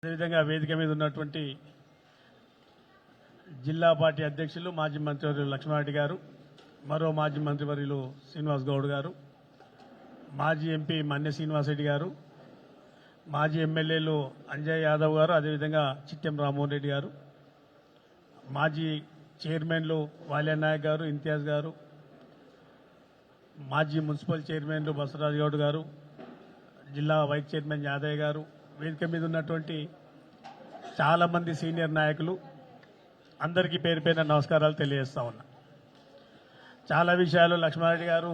అదేవిధంగా వేదిక మీద ఉన్నటువంటి జిల్లా పార్టీ అధ్యక్షులు మాజీ మంత్రివర్యులు లక్ష్మారెడ్డి గారు, మరో మాజీ మంత్రివర్యులు శ్రీనివాస్ గౌడ్ గారు, మాజీ ఎంపీ మన్నె శ్రీనివాసరెడ్డి గారు, మాజీ ఎమ్మెల్యేలు అంజయ్ యాదవ్ గారు, అదేవిధంగా చిట్టెం రామ్మోహన్ రెడ్డి గారు, మాజీ చైర్మన్లు వాల్యాన్ నాయక్ గారు, ఇంతియాజ్ గారు, మాజీ మున్సిపల్ చైర్మన్లు బసవరాజు గౌడ్ గారు, జిల్లా వైస్ చైర్మన్ యాదయ్య గారు, వేదిక మీద ఉన్నటువంటి చాలామంది సీనియర్ నాయకులు అందరికీ పేరు పేరున నమస్కారాలు తెలియజేస్తా ఉన్నా. చాలా విషయాలు లక్ష్మారెడ్డి గారు,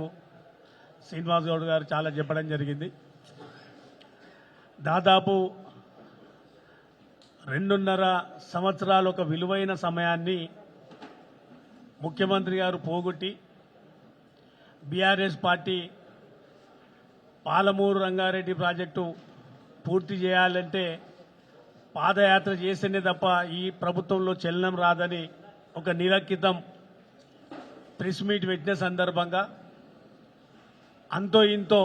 శ్రీనివాస్ గౌడ్ గారు చాలా చెప్పడం జరిగింది. దాదాపు 2.5 సంవత్సరాలు ఒక విలువైన సమయాన్ని ముఖ్యమంత్రి గారు పోగొట్టి BRS party Palamuru Rangareddy project పూర్తి చేయాలంటే పాదయాత్ర చేస్తేనే తప్ప ఈ ప్రభుత్వంలో చలనం రాదని ఒక నెల క్రితం ప్రెస్ మీట్ పెట్టిన సందర్భంగా అంతో ఇంతో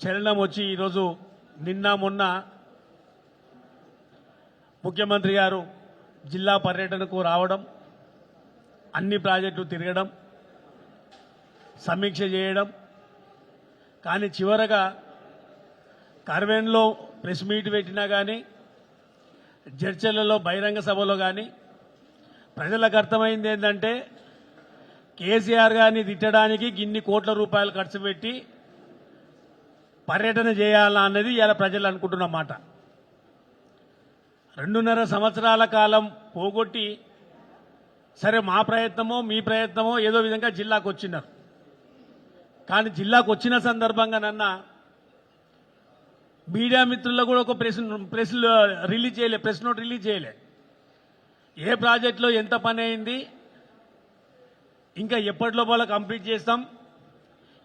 చలనం వచ్చి ఈరోజు నిన్న మొన్న ముఖ్యమంత్రి గారు జిల్లా పర్యటనకు రావడం, అన్ని ప్రాజెక్టులు తిరగడం, సమీక్ష చేయడం, కానీ చివరగా కర్వెన్లో ప్రెస్ మీట్ పెట్టినా కానీ జడ్చర్లలో బహిరంగ సభలో కానీ ప్రజలకు అర్థమైంది ఏంటంటే కేసీఆర్ గారిని తిట్టడానికి ఇన్ని కోట్ల రూపాయలు ఖర్చు పెట్టి పర్యటన చేయాలా అన్నది ఇలా ప్రజలు అనుకుంటున్న మాట. 2.5 సంవత్సరాల కాలం పోగొట్టి సరే మా ప్రయత్నమో మీ ప్రయత్నమో ఏదో విధంగా జిల్లాకు వచ్చినారు. కానీ జిల్లాకు వచ్చిన సందర్భంగా మీడియా మిత్రుల్లో కూడా ఒక ప్రెస్ రిలీజ్ చేయలే, ప్రెస్ నోట్ రిలీజ్ చేయలే. ఏ ప్రాజెక్టులో ఎంత పని అయింది, ఇంకా ఎప్పటి లోపల కంప్లీట్ చేస్తాం,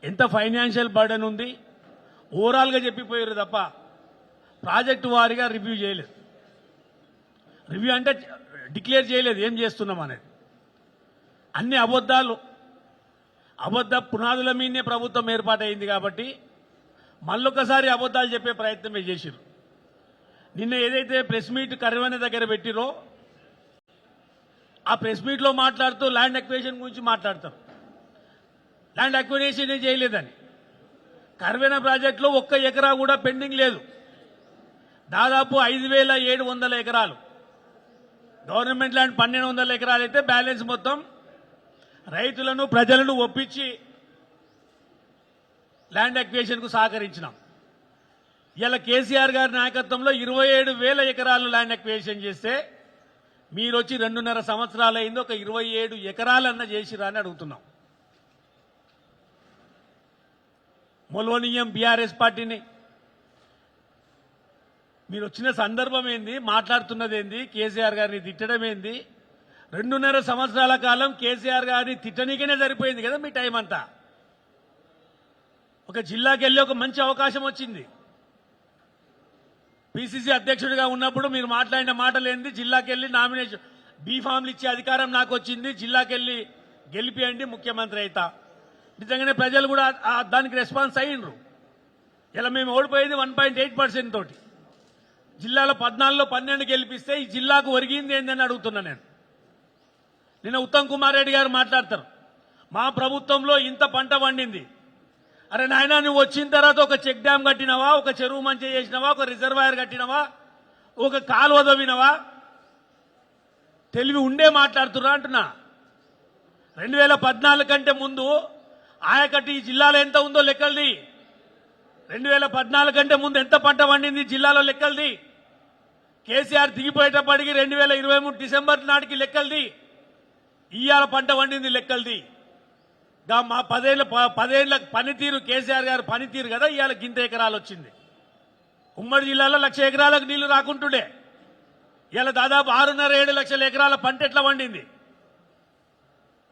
ఎంత ఫైనాన్షియల్ బర్డెన్ ఉంది, ఓవరాల్గా చెప్పిపోయారు తప్ప ప్రాజెక్టు వారీగా రివ్యూ చేయలేదు. రివ్యూ అంటే డిక్లేర్ చేయలేదు ఏం చేస్తున్నాం అనేది. అన్ని అబద్ధ పునాదుల మీదనే ప్రభుత్వం ఏర్పాటైంది కాబట్టి మళ్ళొకసారి అబద్ధాలు చెప్పే ప్రయత్నమే చేసిరు. నిన్న ఏదైతే ప్రెస్ మీట్ కర్వెన దగ్గర పెట్టిరో ఆ ప్రెస్ మీట్లో మాట్లాడుతూ ల్యాండ్ అక్విజిషన్ గురించి మాట్లాడతారు. ల్యాండ్ అక్విజిషన్ చేయలేదని. కర్వెన ప్రాజెక్టులో 1 ఎకరా కూడా పెండింగ్ లేదు. దాదాపు 5,700 ఎకరాలు గవర్నమెంట్ ల్యాండ్, 1,200 ఎకరాలు అయితే బ్యాలెన్స్ మొత్తం రైతులను ప్రజలను ఒప్పించి ల్యాండ్ అక్విజిషన్కు సహకరించినాం. ఇలా కేసీఆర్ గారి నాయకత్వంలో 27,000 ఎకరాలు ల్యాండ్ అక్విజిషన్ చేస్తే మీరు వచ్చి 2.5 సంవత్సరాలు అయింది, ఒక 27 ఎకరాలన్నా చేసిరా అని అడుగుతున్నాం. మొలోనియం బీఆర్ఎస్ పార్టీని మీరు వచ్చిన సందర్భం ఏంది, మాట్లాడుతున్నది ఏంది, కేసీఆర్ గారిని తిట్టడం ఏంది? 2.5 సంవత్సరాల కాలం కేసీఆర్ గారిని తిట్టనీకనే సరిపోయింది కదా మీ టైం అంతా. ఒక జిల్లాకి వెళ్ళి ఒక మంచి అవకాశం వచ్చింది. పిసిసి అధ్యక్షుడిగా ఉన్నప్పుడు మీరు మాట్లాడిన మాటలు ఏంది, జిల్లాకి వెళ్ళి నామినేషన్ బీఫామ్లు ఇచ్చే అధికారం నాకు వచ్చింది, జిల్లాకి వెళ్ళి గెలిపియండి ముఖ్యమంత్రి అయితా. నిజంగానే ప్రజలు కూడా దానికి రెస్పాన్స్ అయ్యిండ్రు. ఇలా మేము ఓడిపోయింది 1.8% తోటి. జిల్లాలో 14లో 12 గెలిపిస్తే ఈ జిల్లాకు ఒరిగింది ఏందని అడుగుతున్నా నేను. నిన్న ఉత్తమ్ కుమార్ రెడ్డి గారు మాట్లాడతారు, మా ప్రభుత్వంలో ఇంత పంట పండింది. అరే నాయన, నువ్వు వచ్చిన తర్వాత ఒక చెక్ డ్యామ్ కట్టినవా, ఒక చెరువు మంచి చేసినవా, ఒక రిజర్వాయర్ కట్టినవా, ఒక కాలువ తవ్వినవా? తెలివి ఉండే మాట్లాడుతున్నా అంటున్నా. 2014 కంటే ముందు ఆయకట్టు ఈ జిల్లాలో ఎంత ఉందో లెక్కలది. 2014 కంటే ముందు ఎంత పంట పండింది జిల్లాలో లెక్కలది. కేసీఆర్ దిగిపోయేటప్పటికి 2023 డిసెంబర్ నాటికి లెక్కలది. ఇయ్యాల పంట పండింది లెక్కలది. మా 10 ఏళ్ల పనితీరు, కేసీఆర్ గారు పనితీరు కదా ఇవాళ గింత ఎకరాలు వచ్చింది. ఉమ్మడి జిల్లాలో 1,00,000 ఎకరాలకు నీళ్లు రాకుంటుండే ఇవాళ దాదాపు 6.5-7 లక్షల ఎకరాల పంట ఎట్లా పండింది?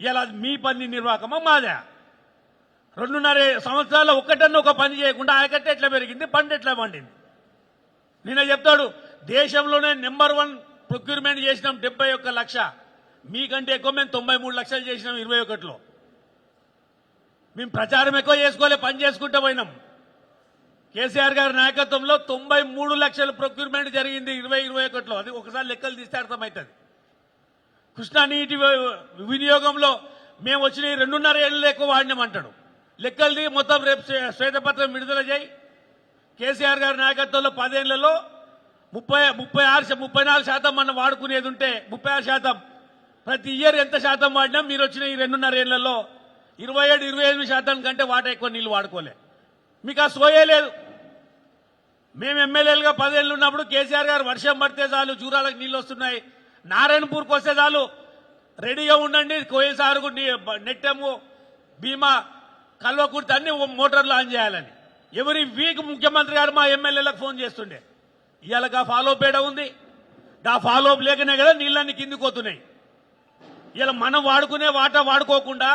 ఇవాళ మీ పని నిర్వాహకమా మాదా? 2.5 సంవత్సరాల ఒక్కటన్నా ఒక పని చేయకుండా ఆయకట్ట ఎట్లా పెరిగింది, పంట ఎట్లా పండింది? నిన్న చెప్తాడు దేశంలోనే నెంబర్ 1 ప్రొక్యూర్మెంట్ చేసినాం 71 లక్ష. మీకంటే ఎక్కువ మేము 93 లక్షలు చేసినాం 21లో. మేము ప్రచారం ఎక్కువ చేసుకోలే, పని చేసుకుంటూ పోయినాం. కేసీఆర్ గారి నాయకత్వంలో 93 లక్షల ప్రొక్యూర్మెంట్ జరిగింది 2021లో. అది ఒకసారి లెక్కలు తీస్తే అర్థమవుతుంది. కృష్ణా నీటి వినియోగంలో మేము వచ్చిన 2.5 ఏళ్ళు ఎక్కువ వాడినామంటాడు. లెక్కలది మొత్తం రేపు శ్వేతపత్రం విడుదల చేయి. కేసీఆర్ గారి నాయకత్వంలో 10 ఏళ్లలో 34% మనం వాడుకునేది ఉంటే 36%. ప్రతి ఇయర్ ఎంత శాతం వాడినాం? మీరు వచ్చిన ఈ 2.5 ఏళ్లలో 27-28% కంటే వాటా ఎక్కువ నీళ్లు వాడుకోలే. మీకు ఆ సోయే లేదు. మేము ఎమ్మెల్యేలుగా 10 ఏళ్ళు ఉన్నప్పుడు కేసీఆర్ గారు వర్షం పడితే చాలు జూరాలకు నీళ్లు వస్తున్నాయి, నారాయణపూర్కి వస్తే చాలు రెడీగా ఉండండి, కోయిల్ సారుకు నెట్టెము భీమా కల్వకుర్తి అన్ని మోటార్లు ఆన్ చేయాలని ఎవరి వీక్ ముఖ్యమంత్రి గారు మా ఎమ్మెల్యేలకు ఫోన్ చేస్తుండే. ఇవాళ ఆ ఫాలో పేడ ఉంది. ఆ ఫాలో లేకనే కదా నీళ్ళన్ని కిందికి పోతున్నాయి. ఇలా మనం వాడుకునే వాటా వాడుకోకుండా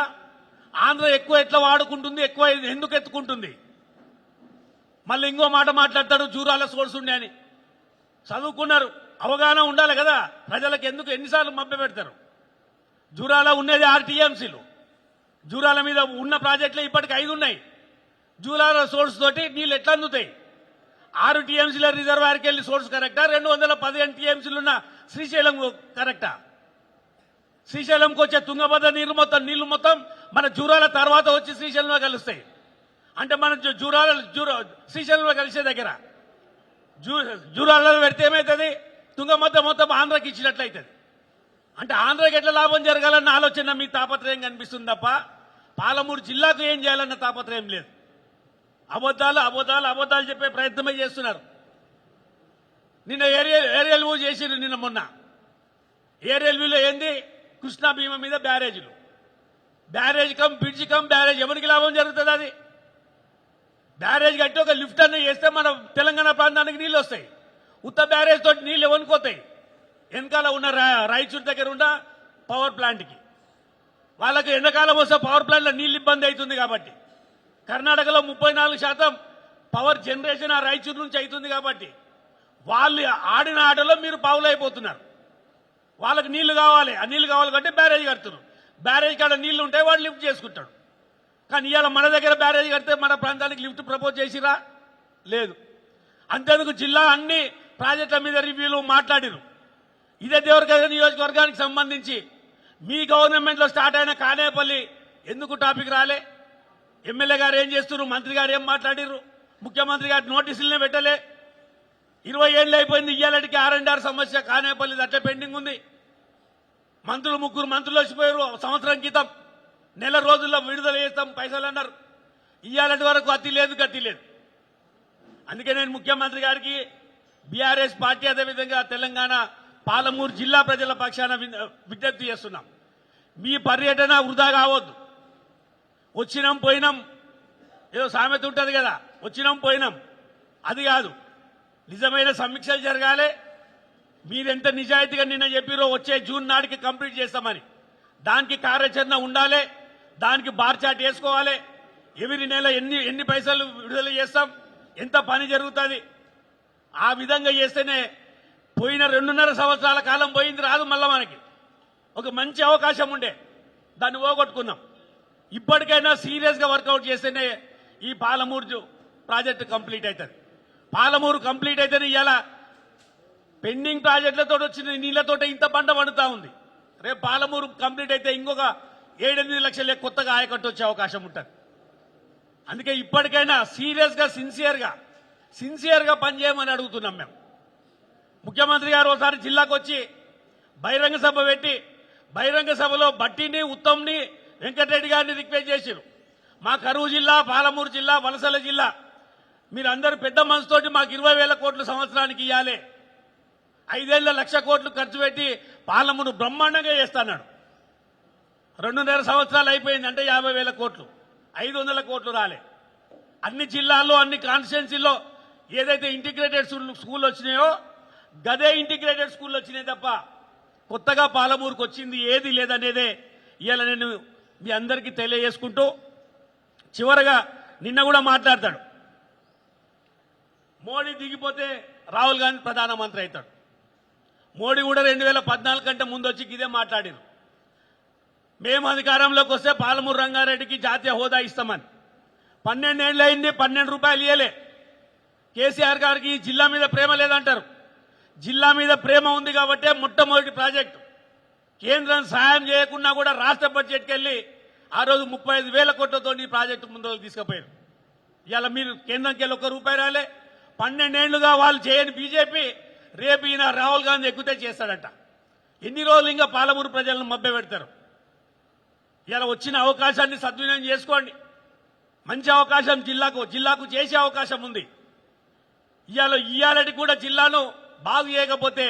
ఆంధ్ర ఎక్కువ ఎట్లా వాడుకుంటుంది, ఎక్కువ ఎందుకు ఎత్తుకుంటుంది? మళ్ళీ ఇంకో మాట మాట్లాడతాడు, జూరాల సోర్స్ ఉండే అని. చదువుకున్నారు, అవగాహన ఉండాలి కదా ప్రజలకు. ఎందుకు ఎన్నిసార్లు మభ్య పెడతారు? జూరాల ఉండేది 6 టీఎంసీలు. జూరాల మీద ఉన్న ప్రాజెక్టులు ఇప్పటికి 5 ఉన్నాయి. జూరాల సోర్స్ తోటి నీళ్ళు ఎట్లా అందుతాయి? 6 టీఎంసీల రిజర్వాయర్కి వెళ్ళి సోర్స్ కరెక్టా? 215 టీఎంసీలు ఉన్న శ్రీశైలం కరెక్టా? శ్రీశైలంకి వచ్చే తుంగభద్ర నీళ్లు మొత్తం మన జూరాల తర్వాత వచ్చి శ్రీశైలంలో కలుస్తాయి. అంటే మన శ్రీశైలంలో కలిసే దగ్గర జూరాలలో పెడితే ఏమవుతుంది? తుంగభద్ర మొత్తం ఆంధ్రకి ఇచ్చినట్లయితుంది. అంటే ఆంధ్రకి ఎట్లా లాభం జరగాలన్న ఆలోచన మీ తాపత్రయం కనిపిస్తుంది తప్ప పాలమూరు జిల్లాకు ఏం చేయాలన్న తాపత్రయం లేదు. అబద్ధాలు చెప్పే ప్రయత్నమే చేస్తున్నారు. నిన్న ఏరియల్ వ్యూ చేసిరు. నిన్న మొన్న ఏరియల్ వ్యూలో ఏంది? కృష్ణా భీమా మీద బ్యారేజీలు, barrage cum bridge cum barrage. ఎవరికి లాభం జరుగుతుంది? అది బ్యారేజ్ కట్టి ఒక లిఫ్ట్ అన్న చేస్తే మన తెలంగాణ ప్రాంతానికి నీళ్ళు వస్తాయి. ఉత్త బ్యారేజ్ తోటి నీళ్ళు ఎవరికోతాయి? వెనకాల ఉన్న రాయచూర్ దగ్గర ఉన్న పవర్ ప్లాంట్కి. వాళ్ళకి ఎండాకాలం వస్తే పవర్ ప్లాంట్లో నీళ్ళు ఇబ్బంది అవుతుంది కాబట్టి. కర్ణాటకలో 34% పవర్ జనరేషన్ ఆ రాయచూర్ నుంచి అవుతుంది కాబట్టి వాళ్ళు ఆడిన ఆటలో మీరు పావులు అయిపోతున్నారు. వాళ్ళకి నీళ్లు కావాలి, ఆ నీళ్లు కావాలి కాబట్టి బ్యారేజ్ కడుతున్నారు. బ్యారేజ్ కాడ నీళ్లు ఉంటాయి, వాడు లిఫ్ట్ చేసుకుంటాడు. కానీ ఇవాళ మన దగ్గర బ్యారేజ్ కడితే మన ప్రాంతానికి లిఫ్ట్ ప్రపోజ్ చేసిరా? లేదు. అంతేందుకు జిల్లా అన్ని ప్రాజెక్టుల మీద రివ్యూలు మాట్లాడిరు. ఇదే దేవరగడ్డ నియోజకవర్గానికి సంబంధించి మీ గవర్నమెంట్లో స్టార్ట్ అయిన కానేపల్లి ఎందుకు టాపిక్ రాలే? ఎమ్మెల్యే గారు ఏం చేస్తున్నారు? మంత్రి గారు ఏం మాట్లాడిరు? ముఖ్యమంత్రి గారు నోటీసులనే పెట్టలే. 20 ఏళ్ళు అయిపోయింది. ఇయ్యాలటికి R&R సమస్య కానేపల్లి అట్లా పెండింగ్ ఉంది. ముగ్గురు మంత్రులు వచ్చిపోయారు సంవత్సరం క్రితం. నెల రోజుల్లో విడుదల చేస్తాం పైసలు అన్నారు. ఇయ్యాలటి వరకు గతి లేదు. అందుకే నేను ముఖ్యమంత్రి గారికి, బీఆర్ఎస్ పార్టీ, అదేవిధంగా తెలంగాణ పాలమూరు జిల్లా ప్రజల పక్షాన విజ్ఞప్తి చేస్తున్నాం. మీ పర్యటన వృధా కావద్దు. వచ్చినాం పోయినాం, ఏదో సామెత ఉంటుంది కదా, వచ్చినాం పోయినాం. అది కాదు, నిజమైన సమీక్షలు జరగాలి. మీరెంత నిజాయితీగా నిన్న చెప్పిరో వచ్చే జూన్ నాటికి కంప్లీట్ చేస్తామని, దానికి కార్యాచరణ ఉండాలి. దానికి బార్ చాట్ వేసుకోవాలి. ఎవరి నెల ఎన్ని పైసలు విడుదల చేస్తాం, ఎంత పని జరుగుతుంది, ఆ విధంగా చేస్తేనే పోయిన 2.5 సంవత్సరాల కాలం పోయింది రాదు. మళ్ళా మనకి ఒక మంచి అవకాశం ఉండే, దాన్ని పోగొట్టుకున్నాం. ఇప్పటికైనా సీరియస్గా వర్కౌట్ చేస్తేనే ఈ పాలమూరు ప్రాజెక్టు కంప్లీట్ అవుతుంది. పాలమూరు కంప్లీట్ అయితేనే ఇవాళ పెండింగ్ ప్రాజెక్టులతో వచ్చిన నీళ్లతో ఇంత పంట పండుతా ఉంది. రేపు పాలమూరు కంప్లీట్ అయితే ఇంకొక 7-8 లక్షల కొత్తగా ఆయకట్టు వచ్చే అవకాశం ఉంటుంది. అందుకే ఇప్పటికైనా సీరియస్గా సిన్సియర్గా పనిచేయమని అడుగుతున్నాం మేము. ముఖ్యమంత్రి గారు ఒకసారి జిల్లాకు వచ్చి బహిరంగ సభ పెట్టి, బహిరంగ సభలో బట్టిని, ఉత్తమ్ని, వెంకటరెడ్డి గారిని రిక్వెస్ట్ చేశారు. మా కరువు జిల్లా, పాలమూరు జిల్లా, వలసల జిల్లా, మీరందరూ పెద్ద మనసుతోటి మాకు 20,000 కోట్లు సంవత్సరానికి ఇవ్వాలి, 5 ఏళ్ల 1,00,000 కోట్లు ఖర్చు పెట్టి పాలమూరు బ్రహ్మాండంగా చేస్తాడు. 2.5 సంవత్సరాలు అయిపోయింది అంటే 50,000 కోట్లు, 500 కోట్లు రాలే. అన్ని జిల్లాల్లో అన్ని కాన్స్టిట్యున్సీల్లో ఏదైతే ఇంటిగ్రేటెడ్ స్కూల్ వచ్చినాయో గదే ఇంటిగ్రేటెడ్ స్కూల్ వచ్చినాయి తప్ప కొత్తగా పాలమూరుకు వచ్చింది ఏది లేదనేదే ఇవాళ నేను మీ అందరికీ తెలియజేసుకుంటూ, చివరగా నిన్న కూడా మాట్లాడతాడు, మోడీ దిగిపోతే రాహుల్ గాంధీ ప్రధానమంత్రి అవుతాడు. మోడీ కూడా 2014 కంటే ముందు వచ్చి ఇదే మాట్లాడారు. మేము అధికారంలోకి వస్తే పాలమూరు రంగారెడ్డికి జాతీయ హోదా ఇస్తామని. 12 ఏళ్ళు అయింది, 12 రూపాయలు ఇవ్వలే. కేసీఆర్ గారికి ఈ జిల్లా మీద ప్రేమ లేదంటారు. జిల్లా మీద ప్రేమ ఉంది కాబట్టే మొట్టమొదటి ప్రాజెక్టు కేంద్రం సాయం చేయకుండా కూడా రాష్ట్ర బడ్జెట్కి వెళ్ళి ఆ రోజు 35,000 కోట్లతో ఈ ప్రాజెక్టు ముందుకు తీసుకుపోయారు. ఇవాళ మీరు కేంద్రంకి వెళ్ళి ఒక్క రూపాయి రాలే. 12 ఏళ్లుగా వాళ్ళు చేయని బీజేపీ రేపు ఈయన రాహుల్ గాంధీ ఎక్కితే చేస్తాడట. ఎన్ని రోజులు ఇంకా పాలమూరు ప్రజలను మభ్య పెడతారు? ఇలా వచ్చిన అవకాశాన్ని సద్వినియోగం చేసుకోండి. మంచి అవకాశం జిల్లాకు చేసే అవకాశం ఉంది. ఇవాళటి కూడా జిల్లాను బాగు చేయకపోతే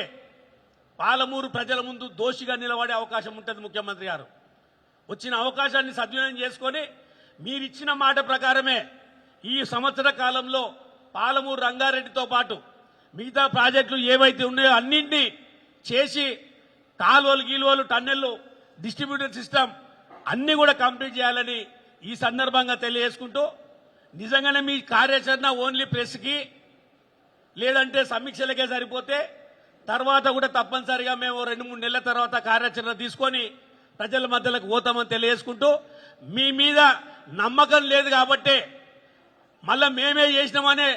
పాలమూరు ప్రజల ముందు దోషిగా నిలబడే అవకాశం ఉంటుంది. ముఖ్యమంత్రి గారు వచ్చిన అవకాశాన్ని సద్వినియోగం చేసుకొని మీరిచ్చిన మాట ప్రకారమే ఈ సంవత్సర కాలంలో పాలమూరు రంగారెడ్డితో పాటు మిగతా ప్రాజెక్టులు ఏవైతే ఉన్నాయో అన్నింటినీ చేసి కాలువలు గీలువలు టన్నెళ్లు డిస్ట్రిబ్యూటర్ సిస్టమ్ అన్ని కూడా కంప్లీట్ చేయాలని ఈ సందర్భంగా తెలియజేసుకుంటూ, నిజంగానే మీ కార్యాచరణ ఓన్లీ ప్రెస్కి లేదంటే సమీక్షలకే సరిపోతే తర్వాత కూడా తప్పనిసరిగా మేము 2-3 నెలల తర్వాత కార్యాచరణ తీసుకొని ప్రజల మధ్యలోకి పోతామని తెలియజేసుకుంటూ, మీ మీద నమ్మకం లేదు కాబట్టే మళ్ళా మేమే చేసినామనే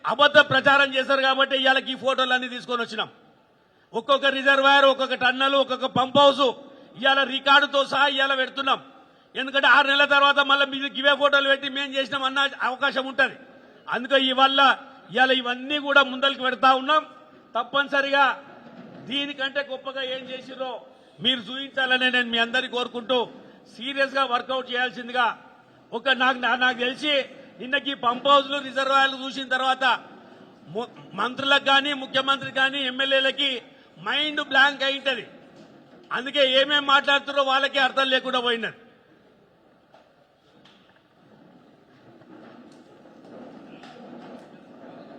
అబద్ధ ప్రచారం చేశారు కాబట్టి ఇవాళ ఈ ఫోటోలన్నీ తీసుకొని వచ్చినాం. ఒక్కొక్క రిజర్వాయర్, ఒక్కొక్క టన్నల్, ఒక్కొక్క పంప్ హౌస్ ఇవాళ రికార్డుతో సహా ఇవాళ పెడుతున్నాం. ఎందుకంటే 6 నెలల తర్వాత మళ్ళీ మీరు గివే ఫోటోలు పెట్టి మేము చేసినాం అన్న అవకాశం ఉంటుంది. అందుకే ఇవాళ ఇవన్నీ కూడా ముందరికి పెడతా ఉన్నాం. తప్పనిసరిగా దీనికంటే గొప్పగా ఏం చేసిరో మీరు చూపించాలని నేను మీ అందరికీ కోరుకుంటూ సీరియస్ గా వర్కౌట్ చేయాల్సిందిగా నాకు తెలిసి నిన్నకి పంప్ హౌస్లు రిజర్వాయర్లు చూసిన తర్వాత మంత్రులకు కానీ ముఖ్యమంత్రికి కానీ ఎమ్మెల్యేలకి మైండ్ బ్లాంక్ అయింటది. అందుకే ఏమేం మాట్లాడుతున్నారో వాళ్ళకే అర్థం లేకుండా పోయినది.